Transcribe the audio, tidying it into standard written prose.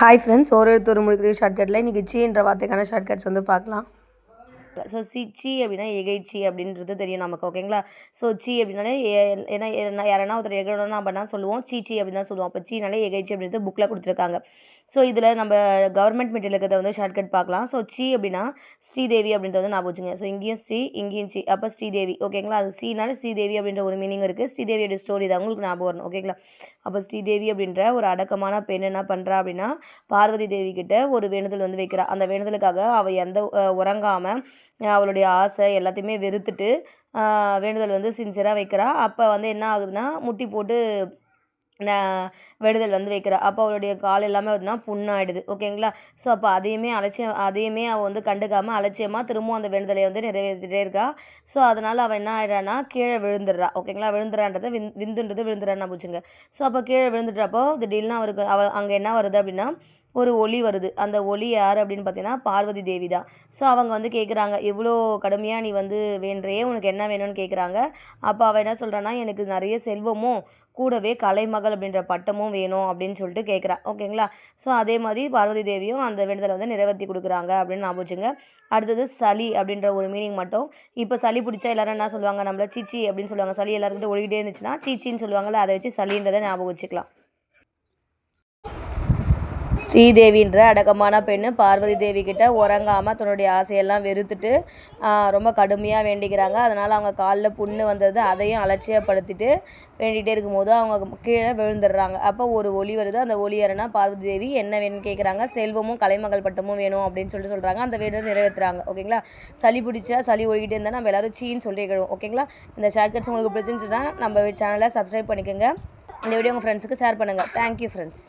Hi friends, ஒரு முடிக்கிற ஷார்ட்கட்டில் இன்றைக்கி சீன்ற வார்த்தைக்கான ஷார்ட்கட்ஸ் வந்து பார்க்கலாம். ஸோ சி அப்படின்னா எகைச்சி அப்படின்றது தெரியும் நமக்கு, ஓகேங்களா. ஸோ சி அப்படின்னாலே ஏன்னா யாரனா ஒருத்தர் எகணும்னா நம்ம என்ன சொல்லுவோம், சீச்சி அப்படின்னு தான் சொல்லுவோம். அப்போ சீனாலே எகைச்சி அப்படின்றது புக்கில் கொடுத்துருக்காங்க. ஸோ இதில் நம்ம கவர்மெண்ட் மெட்டீரியல் இருக்கிறத வந்து ஷார்ட்கட் பார்க்கலாம். ஸோ சி அப்படின்னா ஸ்ரீதேவி அப்படின்றத ஞாபகம் வச்சுங்க. ஸோ இங்கேயும் ஸ்ரீ, இங்கேயும் சி, அப்போ ஸ்ரீதேவி, ஓகேங்களா. அது சீனாலே ஸ்ரீதேவி அப்படின்ற ஒரு மீனிங் இருக்குது. ஸ்ரீதேவியோட ஸ்டோரி தான் உங்களுக்கு ஞாபகம் வரணும், ஓகேங்களா. அப்போ ஸ்ரீதேவி அப்படின்ற ஒரு அடக்கமான பெண் என்ன பண்ணுறா அப்படின்னா, பார்வதி தேவி கிட்ட ஒரு வேண்டுதல் வந்து வைக்கிறா. அந்த வேண்டுதலுக்காக அவள் எந்த உறங்காமல் அவளுடைய ஆசை எல்லாத்தையுமே வெறுத்துட்டு வேண்டுதல் வந்து சின்சியராக வைக்கிறா. அப்போ வந்து என்ன ஆகுதுன்னா, முட்டி போட்டு வேண்டுதல் வந்து வைக்கிறா. அப்போ அவளுடைய கால் எல்லாமே பார்த்தீங்கன்னா புண்ணாயிடுது, ஓகேங்களா. ஸோ அப்போ அதையுமே அவள் வந்து கண்டுக்காமல் அலட்சியமாக திரும்பவும் அந்த வேண்டுதலை வந்து நிறைவேற்றிட்டே இருக்கா. ஸோ அதனால் அவள் என்ன ஆயிடுறான்னா கீழே விழுந்துடுறா, ஓகேங்களா. விழுந்துறான்றதை விந்துன்றது விழுந்துறான்னு போச்சுங்க. ஸோ அப்போ கீழே விழுந்துட்டப்போ திடீர்னு அவள் அங்கே என்ன வருது அப்படின்னா ஒரு ஒளி வருது. அந்த ஒளி யார் அப்படின்னு பார்த்தீங்கன்னா பார்வதி தேவி தான். ஸோ அவங்க வந்து கேட்குறாங்க, இவ்வளோ கடுமையாக நீ வந்து வேண்டையே, உனக்கு என்ன வேணும்னு கேட்குறாங்க. அப்போ அவள் என்ன சொல்கிறான்னா, எனக்கு நிறைய செல்வமும் கூடவே கலைமகள் அப்படின்ற பட்டமும் வேணும் அப்படின்னு சொல்லிட்டு கேட்குறா, ஓகேங்களா. ஸோ அதே மாதிரி பார்வதி தேவியும் அந்த வேண்டுதலை வந்து நிறைவேற்றி கொடுக்குறாங்க அப்படின்னு ஞாபகம் வச்சுங்க. அடுத்தது சளி அப்படின்ற ஒரு மீனிங் மட்டும். இப்போ சளி பிடிச்சா எல்லாரும் என்ன சொல்லுவாங்க, நம்மள சீச்சி அப்படின்னு சொல்லுவாங்க. சளி எல்லாருக்கிட்ட ஒழிக்கிட்டே இருந்துச்சுன்னா சீச்சின்னு சொல்லுவாங்கள்ல, அதை வச்சு சளின்றதை ஞாபகம் வச்சுக்கலாம். ஸ்ரீதேவின்ற அடக்கமான பெண்ணு பார்வதி தேவி கிட்ட உறங்காமல் தன்னுடைய ஆசையெல்லாம் வெறுத்துட்டு ரொம்ப கடுமையாக வேண்டிக்கிறாங்க. அதனால் அவங்க காலில் புண்ணு வந்தது, அதையும் அலட்சியப்படுத்திட்டு வேண்டிகிட்டே இருக்கும்போது அவங்க கீழே விழுந்துடுறாங்க. அப்போ ஒரு ஒளி வருது. அந்த ஒளி யாருன்னா பார்வதி தேவி என்ன வேணும்னு கேட்குறாங்க. செல்வமும் கலைமகள் பட்டமும் வேணும் அப்படின்னு சொல்லிட்டு சொல்கிறாங்க. அந்த வேண்டுதல் நிறைவேற்றுறாங்க, ஓகேங்களா. சளி பிடிச்சா சளி ஒழிக்கிட்டே இருந்தால் நம்ம எல்லோரும் சீன்னு சொல்லி கேட்குறோம், ஓகேங்களா. இந்த ஷார்ட்கட்ஸ் உங்களுக்கு பிடிச்சிருந்துச்சுன்னா நம்ம சேனலை சப்ஸ்கிரைப் பண்ணிக்கோங்க. இந்த வீடியோ உங்கள் ஃப்ரெண்ட்ஸுக்கு ஷேர் பண்ணுங்கள். Thank you friends.